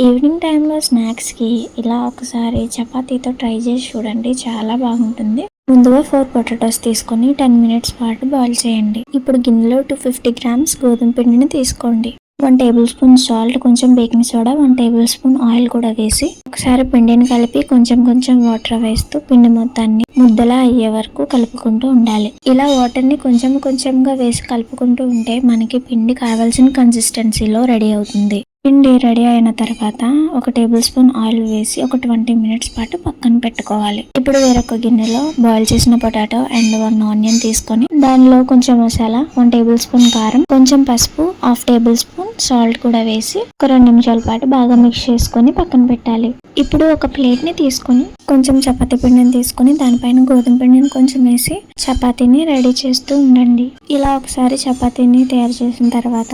Evening టైంలో స్నాక్స్కి ఇలా ఒకసారి చపాతీతో ట్రై చేసి చూడండి, చాలా బాగుంటుంది. ముందుగా 4 పొటాటోస్ తీసుకొని 10 మినిట్స్ పాటు బాయిల్ చేయండి. ఇప్పుడు గిన్నెలో 250 గ్రామ్స్ గోధుమ పిండిని తీసుకోండి. 1 టేబుల్ స్పూన్ సాల్ట్, కొంచెం baking soda, 1 table spoon oil కూడా వేసి ఒకసారి పిండిని కలిపి కొంచెం వాటర్ వేస్తూ పిండి మొత్తాన్ని ముద్దలా అయ్యే వరకు కలుపుకుంటూ ఉండాలి. ఇలా వాటర్ని కొంచెంగా వేసి కలుపుకుంటూ ఉంటే మనకి పిండి కావాల్సిన కన్సిస్టెన్సీలో రెడీ అవుతుంది. పిండి రెడీ అయిన తర్వాత 1 టేబుల్ స్పూన్ ఆయిల్ వేసి ఒక 20 మినిట్స్ పాటు పక్కన పెట్టుకోవాలి. ఇప్పుడు వేరొక గిన్నెలో బాయిల్ చేసిన పొటాటో అండ్ 1 ఆనియన్ తీసుకొని దానిలో కొంచెం మసాలా, 1 టేబుల్ స్పూన్ కారం, కొంచెం పసుపు, 1/2 టేబుల్ స్పూన్ సాల్ట్ కూడా వేసి ఒక 2 నిమిషాల పాటు బాగా మిక్స్ చేసుకొని పక్కన పెట్టాలి. ఇప్పుడు ఒక ప్లేట్ ని తీసుకొని కొంచెం చపాతీ పిండిని తీసుకొని దానిపైన గోధుమ పిండిని కొంచెం వేసి చపాతీని రెడీ చేస్తూ ఉండండి. ఇలా ఒకసారి చపాతీని తయారు చేసిన తర్వాత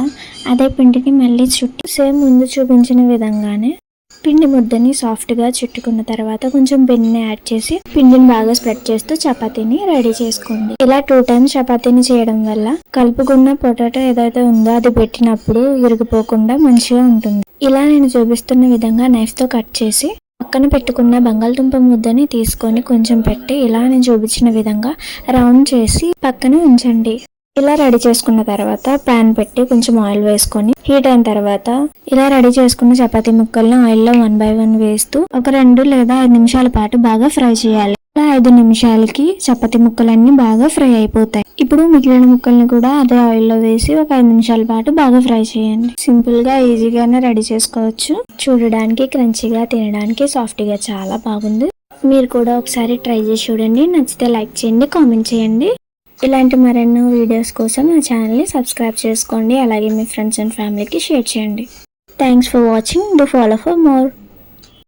అదే పిండిని మళ్ళీ చుట్టి సేమ్ ముందు చూపించిన విధంగానే పిండి ముద్దని సాఫ్ట్గా చుట్టుకున్న తర్వాత కొంచెం పిండిని యాడ్ చేసి పిండిని బాగా స్ప్రెడ్ చేస్తూ చపాతీని రెడీ చేసుకోండి. ఇలా 2 టైమ్స్ చపాతీని చేయడం వల్ల కలుపుకున్న పొటాటో ఏదైతే ఉందో అది పెట్టినప్పుడు విరిగిపోకుండా మంచిగా ఉంటుంది. ఇలా నేను చూపిస్తున్న విధంగా నైఫ్తో కట్ చేసి పక్కన పెట్టుకున్న బంగాళదుంప ముద్దని తీసుకొని కొంచెం పెట్టి ఇలా నేను చూపించిన విధంగా రౌండ్ చేసి పక్కన ఉంచండి. ఇలా రెడీ చేసుకున్న తర్వాత ప్యాన్ పెట్టి కొంచెం ఆయిల్ వేసుకొని హీట్ అయిన తర్వాత ఇలా రెడీ చేసుకున్న చపాతీ ముక్కల్ని ఆయిల్లో 1 by 1 వేస్తూ ఒక 2 లేదా 5 నిమిషాల పాటు బాగా ఫ్రై చేయాలి. ఇలా 5 నిమిషాలకి చపాతీ ముక్కలన్నీ బాగా ఫ్రై అయిపోతాయి. ఇప్పుడు మిగిలిన ముక్కల్ని కూడా అదే ఆయిల్లో వేసి ఒక 5 నిమిషాల పాటు బాగా ఫ్రై చేయండి. సింపుల్ గా ఈజీగానే రెడీ చేసుకోవచ్చు. చూడడానికి క్రంచీగా, తినడానికి సాఫ్ట్గా చాలా బాగుంది. మీరు కూడా ఒకసారి ట్రై చేసి చూడండి. నచ్చితే లైక్ చేయండి, కామెంట్ చేయండి. ఇలాంటి మరెన్నో వీడియోస్ కోసం నా ఛానల్ని సబ్స్క్రైబ్ చేసుకోండి. అలాగే మీ ఫ్రెండ్స్ అండ్ ఫ్యామిలీకి షేర్ చేయండి. Thanks for watching. Do follow for more.